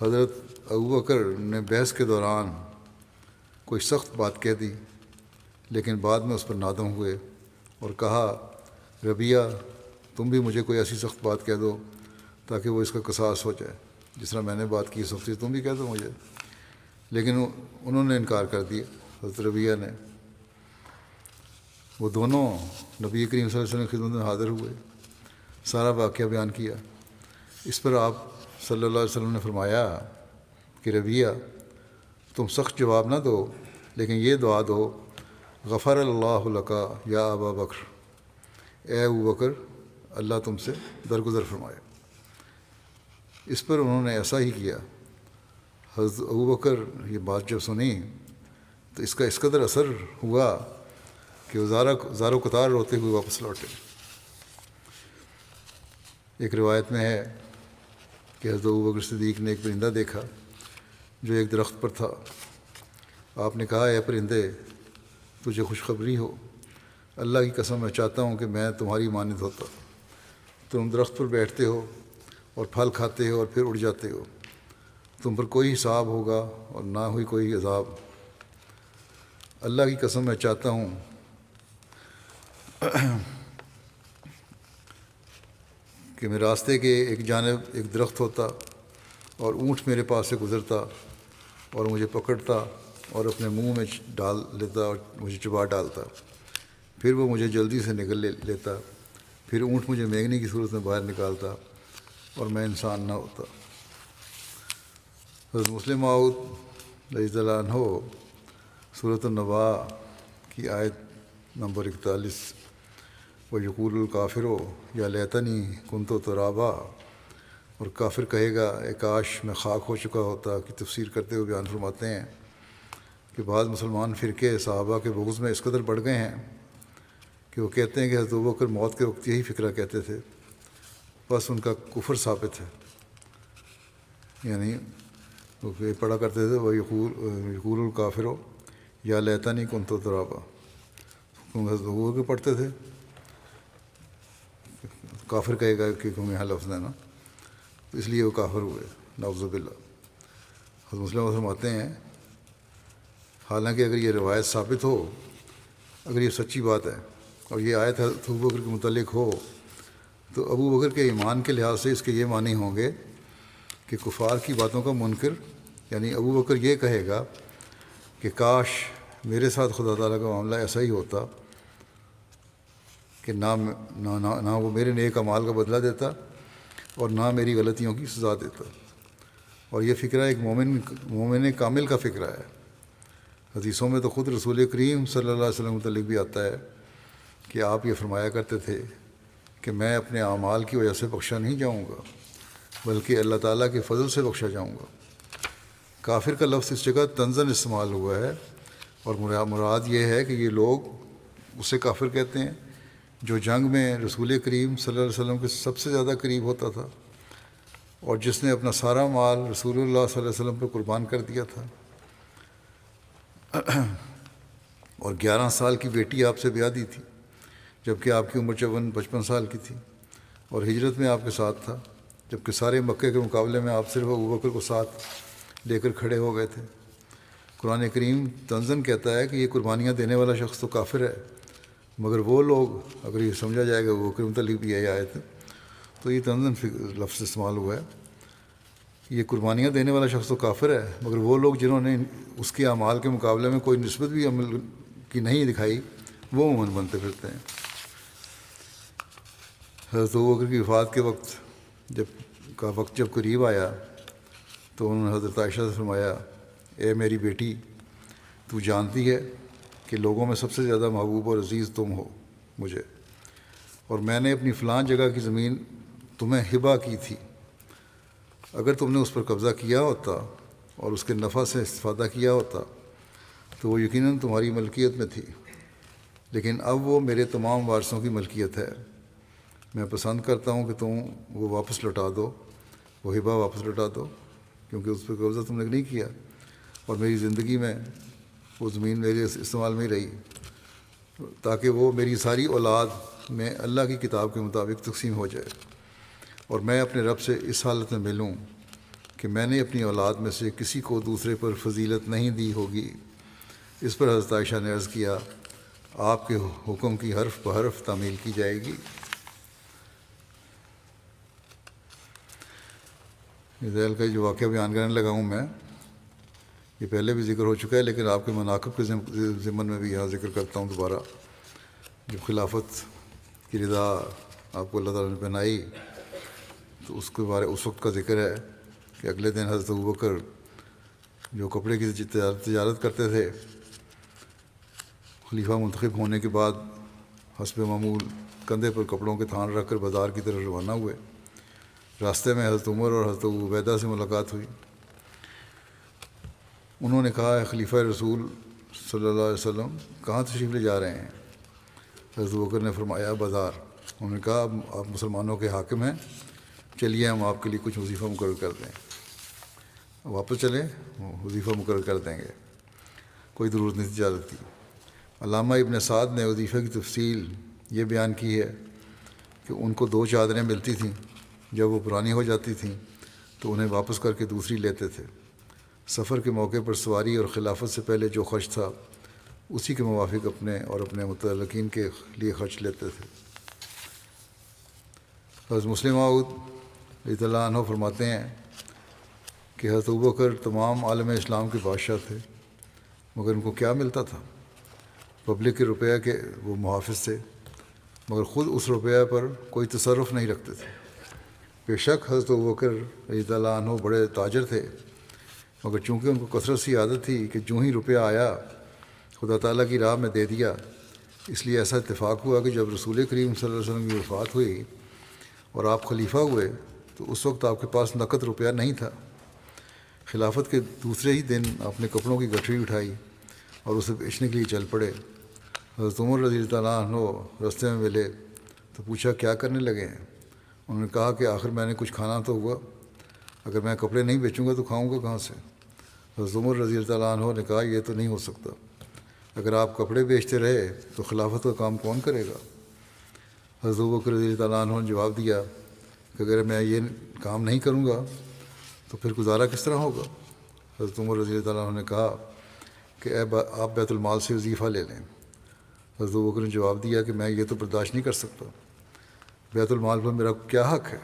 حضرت ابوبکر نے بحث کے دوران کوئی سخت بات کہہ دی، لیکن بعد میں اس پر نادم ہوئے اور کہا، ربیعہ، تم بھی مجھے کوئی ایسی سخت بات کہہ دو تاکہ وہ اس کا قصاص ہو جائے، جس طرح میں نے بات کی سختی، تم بھی کہہ دو مجھے۔ لیکن انہوں نے انکار کر دیا، حضرت ربیعہ نے۔ وہ دونوں نبی کریم صلی اللہ علیہ وسلم کی خدمت میں حاضر ہوئے، سارا واقعہ بیان کیا۔ اس پر آپ صلی اللہ علیہ وسلم نے فرمایا کہ ربیعہ، تم سخت جواب نہ دو، لیکن یہ دعا دو، غفر اللہ لکا یا ابا بکر، اے ابو بکر، اللہ تم سے درگزر فرمائے۔ اس پر انہوں نے ایسا ہی کیا۔ حضرت ابوبکر یہ بات جب سنی تو اس کا اس قدر اثر ہوا کہ وہ زار و قطار روتے ہوئے واپس لوٹے۔ ایک روایت میں ہے کہ حضرت ابوبکر صدیق نے ایک پرندہ دیکھا جو ایک درخت پر تھا۔ آپ نے کہا، اے پرندے، تجھے خوشخبری ہو، اللہ کی قسم میں چاہتا ہوں کہ میں تمہاری مانند ہوتا۔ تم درخت پر بیٹھتے ہو اور پھل کھاتے ہو اور پھر اڑ جاتے ہو، تم پر کوئی حساب ہوگا اور نہ ہوئی کوئی عذاب۔ اللہ کی قسم میں چاہتا ہوں کہ میرے راستے کے ایک جانب ایک درخت ہوتا اور اونٹ میرے پاس سے گزرتا اور مجھے پکڑتا اور اپنے منہ میں ڈال لیتا اور مجھے چبا ڈالتا، پھر وہ مجھے جلدی سے نگل لیتا، پھر اونٹ مجھے مینگنے کی صورت میں باہر نکالتا اور میں انسان نہ ہوتا۔ حضرت مسلم موعود رضی اللہ عنہ سورۃ النبا کی آیت نمبر 41، وَيَقُولُ الْكَافِرُ يَا لَيْتَنِي كُنتُ تُرَابًا، اور کافر کہے گا، اے کاش میں خاک ہو چکا ہوتا، کی تفسیر کرتے ہوئے بیان فرماتے ہیں کہ بعض مسلمان فرقے صحابہ کے بغض میں اس قدر بڑھ گئے ہیں کہ وہ کہتے ہیں کہ حضرت ابوبکر موت کے وقت یہی فکرہ کہتے تھے، بس ان کا کفر ثابت ہے۔ یعنی وہ پڑھا کرتے تھے، وہ یقول الکافر یا لیتنی کنت ترابا، حضرت ابوبکر پڑھتے تھے، کافر کہے گا کہ تم یہاں لفظ ہے نا، تو اس لیے وہ کافر ہوئے، نعوذ باللہ۔ حضرت مسلم فرماتے ہیں، حالانکہ اگر یہ روایت ثابت ہو، اگر یہ سچی بات ہے اور یہ آیت حضرت ابوبکر کے متعلق ہو، تو ابو بکر کے ایمان کے لحاظ سے اس کے یہ معنی ہوں گے کہ کفار کی باتوں کا منکر، یعنی ابو بکر یہ کہے گا کہ کاش میرے ساتھ خدا تعالیٰ کا معاملہ ایسا ہی ہوتا کہ نہ وہ میرے نیک اعمال کا بدلہ دیتا اور نہ میری غلطیوں کی سزا دیتا۔ اور یہ فکرہ ایک مومن کامل کا فکرہ ہے۔ حدیثوں میں تو خود رسول کریم صلی اللہ علیہ وسلم متعلق بھی آتا ہے کہ آپ یہ فرمایا کرتے تھے کہ میں اپنے اعمال کی وجہ سے بخشا نہیں جاؤں گا، بلکہ اللہ تعالیٰ کے فضل سے بخشا جاؤں گا۔ کافر کا لفظ اس جگہ طنزاً استعمال ہوا ہے، اور مراد یہ ہے کہ یہ لوگ اسے کافر کہتے ہیں جو جنگ میں رسول کریم صلی اللہ علیہ وسلم کے سب سے زیادہ قریب ہوتا تھا، اور جس نے اپنا سارا مال رسول اللہ صلی اللہ علیہ وسلم پر قربان کر دیا تھا، اور 11 سال کی بیٹی آپ سے بیاہ دی تھی، جبکہ آپ کی عمر 55 سال کی تھی، اور ہجرت میں آپ کے ساتھ تھا، جبکہ سارے مکے کے مقابلے میں آپ صرف ابوبکر کو ساتھ لے کر کھڑے ہو گئے تھے۔ قرآن کریم طنزاً کہتا ہے کہ یہ قربانیاں دینے والا شخص تو کافر ہے، مگر وہ لوگ، اگر یہ سمجھا جائے گا وہ کہ متعلق بھی یہ آیت، تو یہ طنزاً لفظ استعمال ہوا ہے۔ یہ قربانیاں دینے والا شخص تو کافر ہے، مگر وہ لوگ جنہوں نے اس کے اعمال کے مقابلے میں کوئی نسبت بھی عمل کی نہیں دکھائی، وہ مومن بنتے پھرتے ہیں۔ حضرت ابوبکر کی وفات کے وقت جب قریب آیا تو انہوں نے حضرت عائشہ سے فرمایا، اے میری بیٹی، تو جانتی ہے کہ لوگوں میں سب سے زیادہ محبوب اور عزیز تم ہو مجھے، اور میں نے اپنی فلاں جگہ کی زمین تمہیں ہبہ کی تھی۔ اگر تم نے اس پر قبضہ کیا ہوتا اور اس کے نفع سے استفادہ کیا ہوتا تو وہ یقیناً تمہاری ملکیت میں تھی، لیکن اب وہ میرے تمام وارثوں کی ملکیت ہے۔ میں پسند کرتا ہوں کہ تم وہ واپس لوٹا دو، وہ ہبہ واپس لوٹا دو، کیونکہ اس پہ قبضہ تم نے نہیں کیا، اور میری زندگی میں وہ زمین میرے استعمال میں ہی رہی، تاکہ وہ میری ساری اولاد میں اللہ کی کتاب کے مطابق تقسیم ہو جائے، اور میں اپنے رب سے اس حالت میں ملوں کہ میں نے اپنی اولاد میں سے کسی کو دوسرے پر فضیلت نہیں دی ہوگی۔ اس پر حضرت عائشہ نے عرض کیا، آپ کے حکم کی حرف بحرف تعمیل کی جائے گی۔ ذیل کا جو واقعہ بیان کرنے لگا ہوں میں، یہ پہلے بھی ذکر ہو چکا ہے، لیکن آپ کے مناقب کے ضمن میں بھی یہاں ذکر کرتا ہوں دوبارہ۔ جب خلافت کی رضا آپ کو اللہ تعالیٰ نے پہنائی تو اس وقت کا ذکر ہے کہ اگلے دن حضرت ابوبکر جو کپڑے کی تجارت کرتے تھے، خلیفہ منتخب ہونے کے بعد حسب معمول کندھے پر کپڑوں کے تھان رکھ کر بازار کی طرف روانہ ہوئے۔ راستے میں حضرت عمر اور حضرت ابو عبیدہ سے ملاقات ہوئی۔ انہوں نے کہا، اے خلیفہ رسول صلی اللہ علیہ وسلم، کہاں تشریف لے جا رہے ہیں؟ حضرت ابوبکر نے فرمایا، بازار۔ انہوں نے کہا، آپ مسلمانوں کے حاکم ہیں، چلیے ہم آپ کے لیے کچھ وظیفہ مقرر کر دیں۔ واپس چلیں، وظیفہ مقرر کر دیں گے، کوئی ضرورت نہیں تجارت کی۔ علامہ ابن سعد نے وظیفے کی تفصیل یہ بیان کی ہے کہ ان کو 2 چادریں ملتی تھیں، جب وہ پرانی ہو جاتی تھیں تو انہیں واپس کر کے دوسری لیتے تھے۔ سفر کے موقع پر سواری اور خلافت سے پہلے جو خرچ تھا اسی کے موافق اپنے اور اپنے متعلقین کے لیے خرچ لیتے تھے۔ حضرت مسلم موعود رضی اللہ عنہ فرماتے ہیں کہ حضرت ابوبکر تمام عالم اسلام کے بادشاہ تھے، مگر ان کو کیا ملتا تھا؟ پبلک کے روپیہ کے وہ محافظ تھے، مگر خود اس روپیہ پر کوئی تصرف نہیں رکھتے تھے۔ بے شک حضرت ابوبکر رضی اللہ عنہ بڑے تاجر تھے، مگر چونکہ ان کو کثرت سی عادت تھی کہ جو ہی روپیہ آیا خدا تعالیٰ کی راہ میں دے دیا، اس لیے ایسا اتفاق ہوا کہ جب رسول کریم صلی اللہ علیہ وسلم کی وفات ہوئی اور آپ خلیفہ ہوئے تو اس وقت آپ کے پاس نقد روپیہ نہیں تھا۔ خلافت کے دوسرے ہی دن آپ نے کپڑوں کی گٹھری اٹھائی اور اسے بیچنے کے لیے چل پڑے۔ حضرت عمر رضی اللہ عنہ راستے میں ملے تو پوچھا، کیا کرنے لگے ہیں؟ انہوں نے کہا کہ آخر میں نے کچھ کھانا تو ہوا، اگر میں کپڑے نہیں بیچوں گا تو کھاؤں گا کہاں سے؟ حضرت عمر رضی اللہ عنہ نے کہا، یہ تو نہیں ہو سکتا، اگر آپ کپڑے بیچتے رہے تو خلافت کا کام کون کرے گا؟ حضرت ابوبکر رضی اللہ عنہ نے جواب دیا کہ اگر میں یہ کام نہیں کروں گا تو پھر گزارا کس طرح ہوگا؟ حضرت عمر رضی اللہ عنہ نے کہا کہ آپ بیت المال سے وظیفہ لے لیں۔ حضرت ابوبکر نے جواب دیا کہ میں یہ تو برداشت نہیں کر سکتا، بیت المال پر میرا کیا حق ہے؟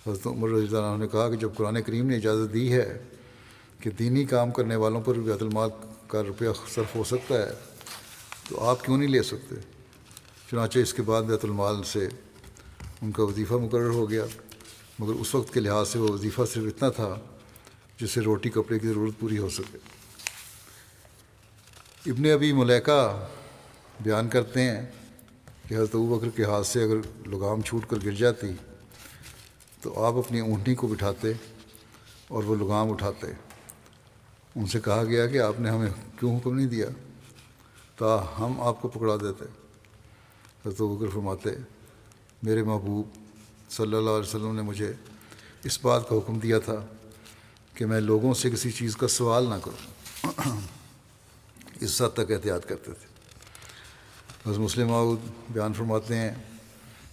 حضرت عمر رضی اللہ عنہ نے کہا کہ جب قرآن کریم نے اجازت دی ہے کہ دینی کام کرنے والوں پر بیت المال کا روپیہ صرف ہو سکتا ہے تو آپ کیوں نہیں لے سکتے؟ چنانچہ اس کے بعد بیت المال سے ان کا وظیفہ مقرر ہو گیا، مگر اس وقت کے لحاظ سے وہ وظیفہ صرف اتنا تھا جس سے روٹی کپڑے کی ضرورت پوری ہو سکے۔ ابن ابی ملیکہ بیان کرتے ہیں کہ حضرت ابوبکر کے ہاتھ سے اگر لگام چھوٹ کر گر جاتی تو آپ اپنی اونٹنی کو بٹھاتے اور وہ لگام اٹھاتے۔ ان سے کہا گیا کہ آپ نے ہمیں کیوں حکم نہیں دیا تا ہم آپ کو پکڑا دیتے؟ حضرت ابوبکر فرماتے میرے محبوب صلی اللہ علیہ وسلم نے مجھے اس بات کا حکم دیا تھا کہ میں لوگوں سے کسی چیز کا سوال نہ کروں، اس حد تک احتیاط کرتے تھے۔ حضرت مسلم موعود بیان فرماتے ہیں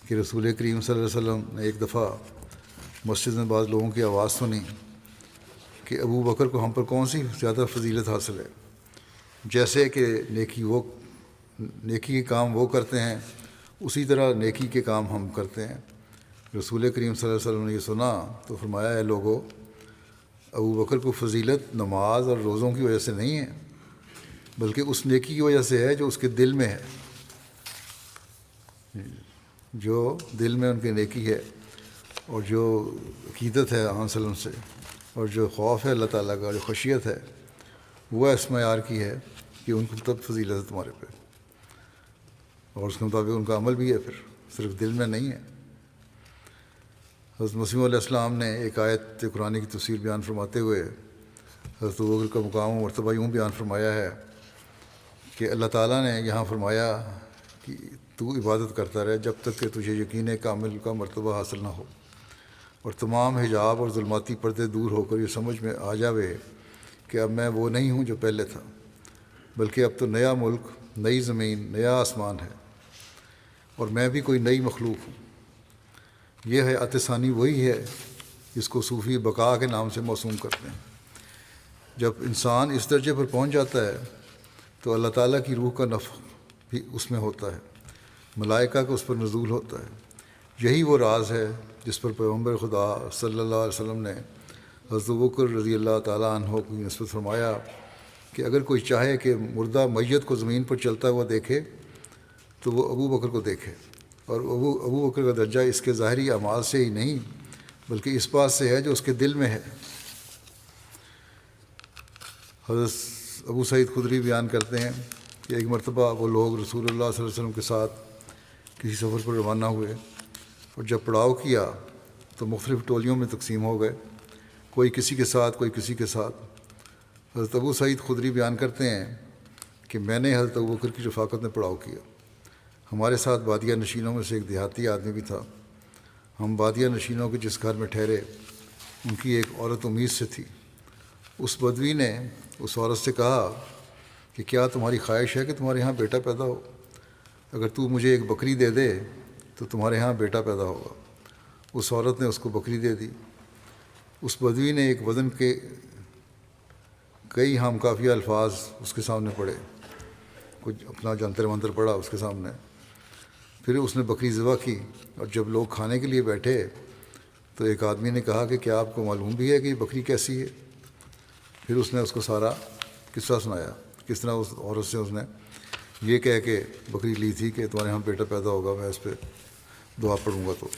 کہ رسول کریم صلی اللہ علیہ وسلم نے ایک دفعہ مسجد میں بعض لوگوں کی آواز سنی کہ ابو بکر کو ہم پر کون سی زیادہ فضیلت حاصل ہے، جیسے کہ نیکی کے کام وہ کرتے ہیں اسی طرح نیکی کے کام ہم کرتے ہیں۔ رسول کریم صلی اللہ علیہ وسلم نے یہ سنا تو فرمایا اے لوگو، ابو بکر کو فضیلت نماز اور روزوں کی وجہ سے نہیں ہے بلکہ اس نیکی کی وجہ سے ہے جو اس کے دل میں ہے، جو دل میں ان کی نیکی ہے اور جو عقیدت ہے آن وسلم سے اور جو خوف ہے اللہ تعالیٰ کا، جو خشیت ہے، وہ اس معیار کی ہے کہ ان کو تب فضیلت ہے تمہارے پہ، اور اس کے مطابق ان کا عمل بھی ہے، پھر صرف دل میں نہیں ہے۔ حضرت مسیح علیہ السلام نے ایک آیت قرآن کی تفسیر بیان فرماتے ہوئے حضرت ابوبکر کا مقام و مرتبہ یوں بیان فرمایا ہے کہ اللہ تعالیٰ نے یہاں فرمایا کہ تو عبادت کرتا رہے جب تک کہ تجھے یقین کامل کا مرتبہ حاصل نہ ہو اور تمام حجاب اور ظلماتی پردے دور ہو کر یہ سمجھ میں آ جاوے کہ اب میں وہ نہیں ہوں جو پہلے تھا، بلکہ اب تو نیا ملک، نئی زمین، نیا آسمان ہے اور میں بھی کوئی نئی مخلوق ہوں۔ یہ حیات ثانی وہی ہے جس کو صوفی بقا کے نام سے موسوم کرتے ہیں۔ جب انسان اس درجے پر پہنچ جاتا ہے تو اللہ تعالیٰ کی روح کا نفخ بھی اس میں ہوتا ہے، ملائکہ کا اس پر نزول ہوتا ہے۔ یہی وہ راز ہے جس پر پیغمبر خدا صلی اللہ علیہ وسلم نے حضرت ابوبکر رضی اللہ تعالیٰ عنہ کی نسبت فرمایا کہ اگر کوئی چاہے کہ مردہ میت کو زمین پر چلتا ہوا دیکھے تو وہ ابو بکر کو دیکھے، اور ابو بکر کا درجہ اس کے ظاہری اعمال سے ہی نہیں بلکہ اس بات سے ہے جو اس کے دل میں ہے۔ حضرت ابو سعید خدری بیان کرتے ہیں کہ ایک مرتبہ وہ لوگ رسول اللہ صلی اللہ علیہ وسلم کے ساتھ کسی سفر پر روانہ ہوئے اور جب پڑاؤ کیا تو مختلف ٹولیوں میں تقسیم ہو گئے، کوئی کسی کے ساتھ کوئی کسی کے ساتھ۔ حضرت ابو سعید خدری بیان کرتے ہیں کہ میں نے حضرت ابوبکر کی رفاقت میں پڑاؤ کیا، ہمارے ساتھ بادیہ نشینوں میں سے ایک دیہاتی آدمی بھی تھا۔ ہم بادیہ نشینوں کے جس گھر میں ٹھہرے ان کی ایک عورت امید سے تھی۔ اس بدوی نے اس عورت سے کہا کہ کیا تمہاری خواہش ہے کہ تمہارے ہاں بیٹا پیدا ہو؟ اگر تو مجھے ایک بکری دے دے تو تمہارے ہاں بیٹا پیدا ہوگا۔ اس عورت نے اس کو بکری دے دی۔ اس بدوی نے ایک وزن کے کئی ہم کافیہ الفاظ اس کے سامنے پڑھے، کچھ اپنا جنتر منتر پڑھا اس کے سامنے، پھر اس نے بکری ذبح کی، اور جب لوگ کھانے کے لیے بیٹھے تو ایک آدمی نے کہا کہ کیا آپ کو معلوم بھی ہے کہ یہ بکری کیسی ہے؟ پھر اس نے اس کو سارا قصہ سنایا، کس طرح اس عورت سے اس نے یہ کہہ کے بکری لی تھی کہ تمہارے یہاں بیٹا پیدا ہوگا، میں اس پہ دعا پڑھوں گا۔ تو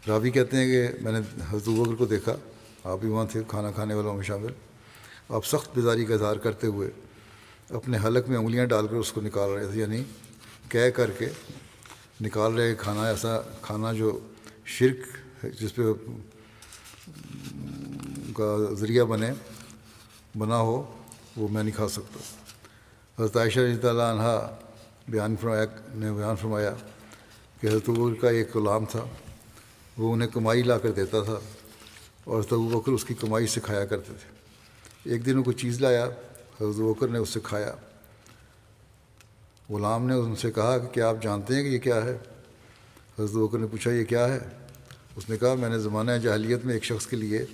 راوی کہتے ہیں کہ میں نے حضرت ابوبکر کو دیکھا، آپ بھی وہاں تھے کھانا کھانے والوں میں شامل، آپ سخت بیزاری کا اظہار کرتے ہوئے اپنے حلق میں انگلیاں ڈال کر اس کو نکال رہے تھے، یعنی کہہ کر کے نکال رہے کھانا، ایسا کھانا جو شرک ہے، جس پہ کا ذریعہ بنا ہو، وہ میں نہیں کھا سکتا۔ حضرت عائشہ رضی اللہ عنہا بیان فرمایا کہ حضرت ابوبکر کا ایک غلام تھا، وہ انہیں کمائی لا کر دیتا تھا اور حضرت ابوبکر اس کی کمائی سے کھایا کرتے تھے۔ ایک دن وہ کوئی چیز لایا، حضرت ابوبکر نے اس سے کھایا۔ غلام نے ان سے کہا کہ کیا آپ جانتے ہیں کہ یہ کیا ہے؟ حضرت ابوبکر نے پوچھا یہ کیا ہے؟ اس نے کہا میں نے زمانہ جاہلیت میں ایک شخص کے لیے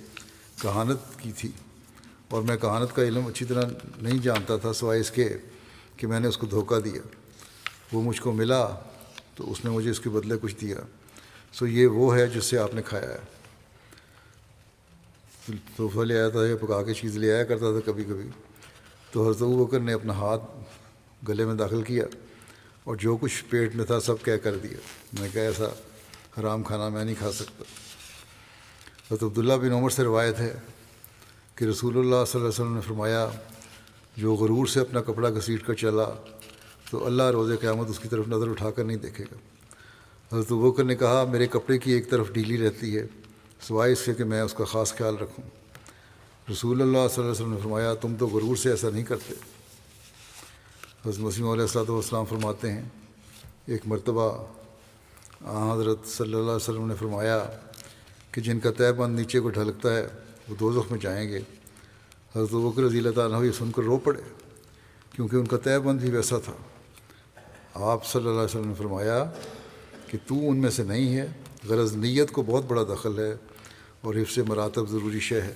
کہانت کی تھی، اور میں کہانت کا علم اچھی طرح نہیں جانتا تھا سوائے اس کے کہ میں نے اس کو دھوکہ دیا۔ وہ مجھ کو ملا تو اس نے مجھے اس کے بدلے کچھ دیا، سو یہ وہ ہے جس سے آپ نے کھایا ہے۔ تحفہ لے آیا تھا یا پکا کے چیز لے آیا کرتا تھا کبھی کبھی، تو حضرت ابوبکر نے اپنا ہاتھ گلے میں داخل کیا اور جو کچھ پیٹ میں تھا سب کہہ کر دیا۔ میں کہا ایسا حرام کھانا میں نہیں کھا سکتا۔ حضرت عبداللہ بن عمر سے روایت ہے کہ رسول اللہ صلی اللہ علیہ وسلم نے فرمایا جو غرور سے اپنا کپڑا گھسیٹ کر چلا تو اللہ روز قیامت اس کی طرف نظر اٹھا کر نہیں دیکھے گا۔ حضرت ابوبکر نے کہا میرے کپڑے کی ایک طرف ڈھیلی رہتی ہے سوائے اس کے کہ میں اس کا خاص خیال رکھوں۔ رسول اللہ صلی اللہ علیہ وسلم نے فرمایا تم تو غرور سے ایسا نہیں کرتے۔ حضرت مسیح علیہ الصلوۃ والسلام فرماتے ہیں ایک مرتبہ حضرت صلی اللہ علیہ وسلم نے فرمایا کہ جن کا تہہ بند نیچے کو ڈھلکتا ہے وہ دوزخ میں جائیں گے۔ حضرت ابوبکر رضی اللہ تعالیٰ عنہ یہ سن کر رو پڑے کیونکہ ان کا تہہ بند بھی ویسا تھا۔ آپ صلی اللہ علیہ وسلم نے فرمایا کہ تو ان میں سے نہیں ہے، غرض نیت کو بہت بڑا دخل ہے اور حفظ مراتب ضروری شے ہے۔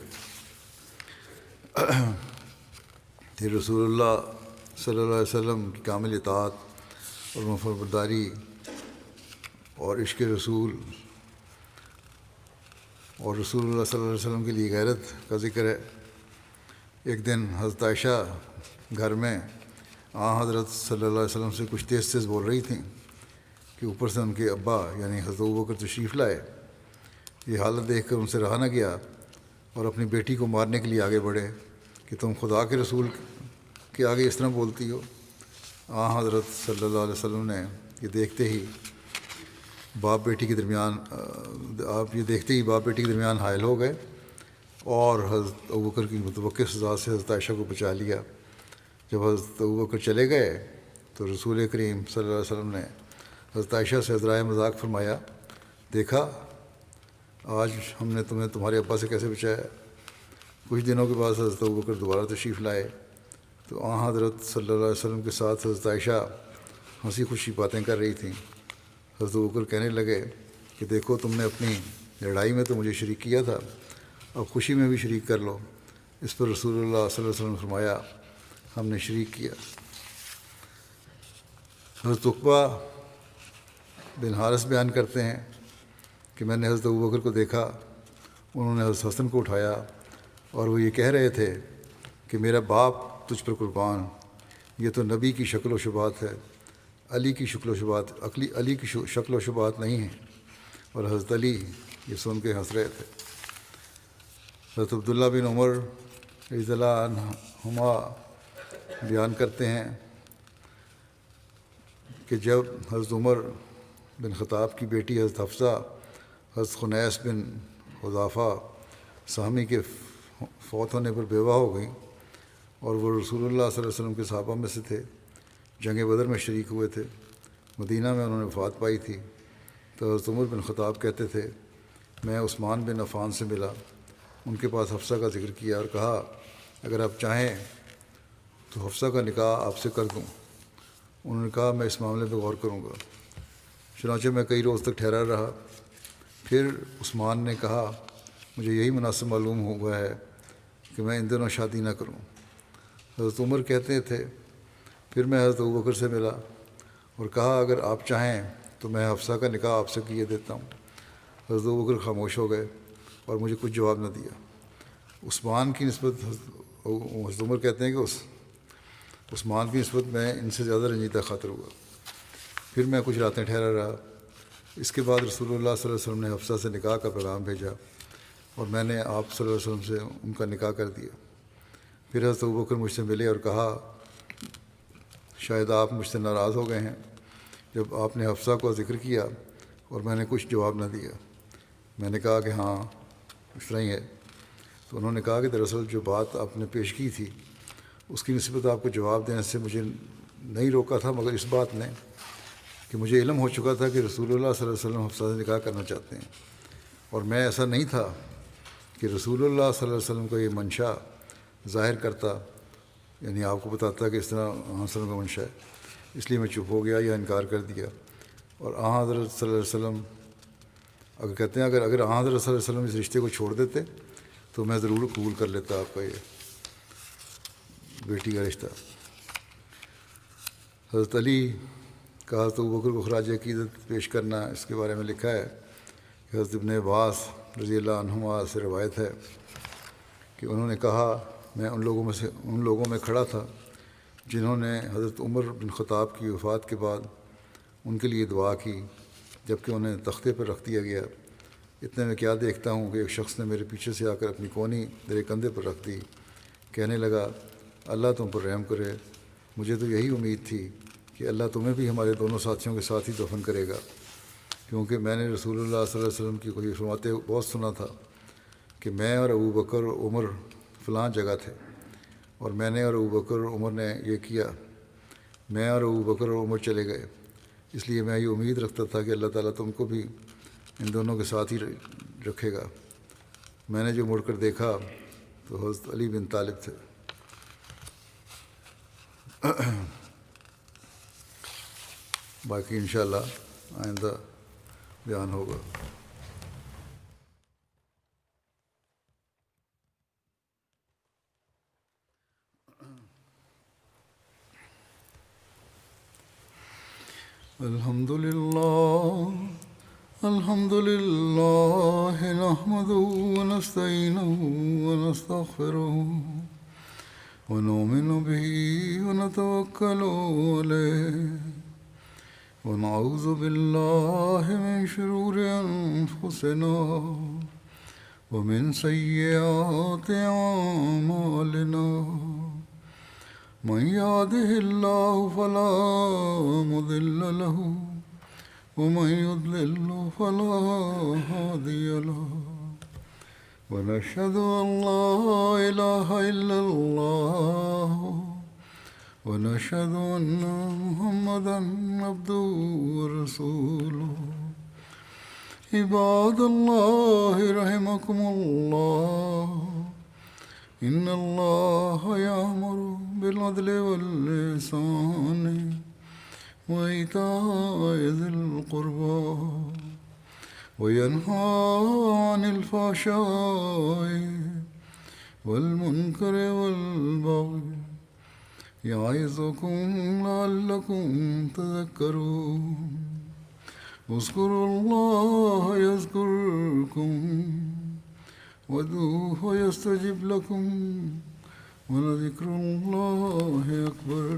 پھر رسول اللہ صلی اللہ علیہ وسلم کی کامل اطاعت اور فرمانبرداری اور عشق رسول اور رسول اللہ صلی اللہ علیہ وسلم کے لیے غیرت کا ذکر ہے۔ ایک دن حضرت عائشہ گھر میں حضرت صلی اللہ علیہ وسلم سے کچھ تیز تیز بول رہی تھیں کہ اوپر سے ان کے ابا یعنی حضرت ابوبکر تشریف لائے۔ یہ حالت دیکھ کر ان سے رہا نہ گیا اور اپنی بیٹی کو مارنے کے لیے آگے بڑھے کہ تم خدا کے رسول کے آگے اس طرح بولتی ہو۔ حضرت صلی اللہ علیہ وسلم نے یہ دیکھتے ہی باپ بیٹی کے درمیان حائل ہو گئے اور حضرت ابوبکر کی متوقع سزا سے حضرت عائشہ کو بچا لیا۔ جب حضرت ابوبکر چلے گئے تو رسول کریم صلی اللہ علیہ وسلم نے حضرت عائشہ سے حضرائے مذاق فرمایا دیکھا آج ہم نے تمہیں تمہارے ابا سے کیسے بچایا۔ کچھ دنوں کے بعد حضرت ابوبکر دوبارہ تشریف لائے تو حضرت صلی اللہ علیہ وسلم کے ساتھ حضرت عائشہ ہنسی خوشی باتیں کر رہی تھیں۔ حضرت ابوبکر کہنے لگے کہ دیکھو تم نے اپنی لڑائی میں تو مجھے شریک کیا تھا، اب خوشی میں بھی شریک کر لو۔ اس پر رسول اللہ صلی اللہ علیہ وسلم نے فرمایا ہم نے شریک کیا۔ حضرت عقبہ بن حارث بیان کرتے ہیں کہ میں نے حضرت ابوبکر کو دیکھا، انہوں نے حضرت حسن کو اٹھایا اور وہ یہ کہہ رہے تھے کہ میرا باپ تجھ پر قربان، یہ تو نبی کی شکل و شبات ہے، علی کی شکل و شبات نہیں ہیں۔ اور حضرت علی یہ سن کے ہنس رہے تھے۔ حضرت عبداللہ بن عمر رضی اللہ عنہما بیان کرتے ہیں کہ جب حضرت عمر بن خطاب کی بیٹی حضرت حفصہ حضرت خنیس بن حذافہ سہمی کے فوت ہونے پر بیوہ ہو گئیں اور وہ رسول اللہ صلی اللہ علیہ وسلم کے صحابہ میں سے تھے، جنگ بدر میں شریک ہوئے تھے، مدینہ میں انہوں نے وفات پائی تھی، تو حضرت عمر بن خطاب کہتے تھے میں عثمان بن عفان سے ملا، ان کے پاس حفصہ کا ذکر کیا اور کہا اگر آپ چاہیں تو حفصہ کا نکاح آپ سے کر دوں۔ انہوں نے کہا میں اس معاملے پہ غور کروں گا۔ چنانچہ میں کئی روز تک ٹھہرا رہا۔ پھر عثمان نے کہا مجھے یہی مناسب معلوم ہوا ہے کہ میں ان دنوں شادی نہ کروں۔ حضرت عمر کہتے تھے پھر میں حضرت ابوبکر سے ملا اور کہا اگر آپ چاہیں تو میں حفصہ کا نکاح آپ سے کیے دیتا ہوں۔ حضرت ابوبکر خاموش ہو گئے اور مجھے کچھ جواب نہ دیا۔ عثمان کی نسبت حضرت عمر کہتے ہیں کہ عثمان کی نسبت میں ان سے زیادہ رنجیدہ خاطر ہوا۔ پھر میں کچھ راتیں ٹھہرا رہا۔ اس کے بعد رسول اللہ صلی اللہ علیہ وسلم نے حفصہ سے نکاح کا پیغام بھیجا اور میں نے آپ صلی اللہ علیہ وسلم سے ان کا نکاح کر دیا۔ پھر حضرت ابوبکر مجھ سے ملے اور کہا شاید آپ مجھ سے ناراض ہو گئے ہیں جب آپ نے حفصہ کو ذکر کیا اور میں نے کچھ جواب نہ دیا۔ میں نے کہا کہ ہاں اس طرح ہی ہے۔ تو انہوں نے کہا کہ دراصل جو بات آپ نے پیش کی تھی اس کی نسبت آپ کو جواب دینے سے مجھے نہیں روکا تھا، مگر اس بات نے کہ مجھے علم ہو چکا تھا کہ رسول اللہ صلی اللہ علیہ وسلم حفصہ سے نکاح کرنا چاہتے ہیں، اور میں ایسا نہیں تھا کہ رسول اللہ صلی اللہ علیہ وسلم کا یہ منشا ظاہر کرتا، یعنی آپ کو بتاتا کہ اس طرح حسن کا منشا ہے، اس لیے میں چپ ہو گیا یا انکار کر دیا۔ اور حضرت صلی اللہ علیہ وسلم اگر کہتے ہیں اگر حضرت صلی اللہ علیہ وسلم اس رشتے کو چھوڑ دیتے تو میں ضرور قبول کر لیتا آپ کا یہ بیٹی کا رشتہ۔ حضرت علی کا حضرت ابوبکر کو خراج عقیدت پیش کرنا، اس کے بارے میں لکھا ہے کہ حضرت ابن عباس رضی اللہ عنہما سے روایت ہے کہ انہوں نے کہا میں ان لوگوں میں کھڑا تھا جنہوں نے حضرت عمر بن خطاب کی وفات کے بعد ان کے لیے دعا کی جب کہ انہیں تختے پر رکھ دیا گیا۔ اتنے میں کیا دیکھتا ہوں کہ ایک شخص نے میرے پیچھے سے آ کر اپنی کونی میرے کندھے پر رکھ دی، کہنے لگا اللہ تم پر رحم کرے، مجھے تو یہی امید تھی کہ اللہ تمہیں بھی ہمارے دونوں ساتھیوں کے ساتھ ہی دفن کرے گا، کیونکہ میں نے رسول اللہ صلی اللہ علیہ وسلم کی کوئی فرماتے بہت سنا تھا کہ میں اور ابو بکر اور عمر فلاں جگہ تھے، اور میں نے اور ابو بکر اور عمر نے یہ کیا، میں اور ابو بکر اور عمر چلے گئے، اس لیے میں یہ امید رکھتا تھا کہ اللہ تعالیٰ تم کو بھی ان دونوں کے ساتھ ہی رکھے گا۔ میں نے جو مڑ کر دیکھا تو حضرت علی بن طالب تھے۔ باقی انشاءاللہ آئندہ بیان ہوگا۔ الحمد لله نحمده ونستعينه ونستغفره ونؤمن به ونتوكل عليه ونعوذ بالله من شرور أنفسنا ومن سيئات أعمالنا، من يهده الله فلا مضل له ومن يضلل فلا هادي له، ونشهد أن لا إله إلا الله ونشهد أن محمدا عبده ورسوله۔ عباد الله رحمكم الله، إن الله يأمر بالعدل والإحسان وإيتاء ذي القربى وينهى عن الفحشاء والمنكر والبغي يعظكم لعلكم تذكرون۔ اذكروا الله يذكركم وادعوه يستجب لكم ولذكر الله أكبر۔